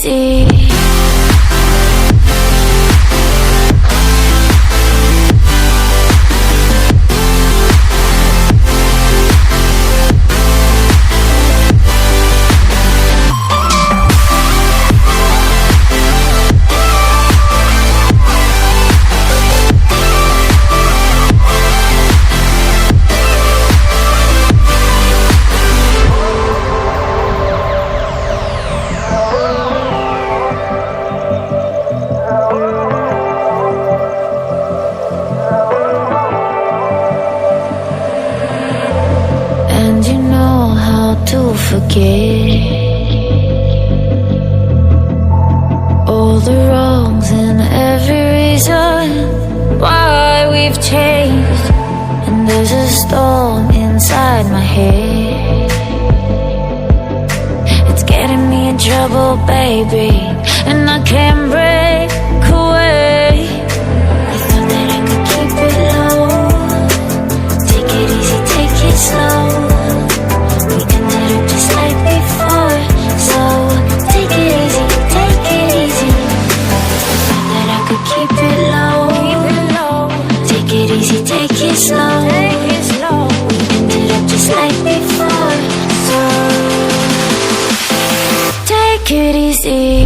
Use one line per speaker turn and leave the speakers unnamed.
easy. To forget all the wrongs and every reason why we've changed. And there's a storm inside my head, it's getting me in trouble, baby, and I can't break away. I thought that I could keep it low, take it easy, take it slow. Just like before, so take it easy, take it easy. Thought that I could keep it low, take it easy, take it slow. We ended up just like before, so take it easy.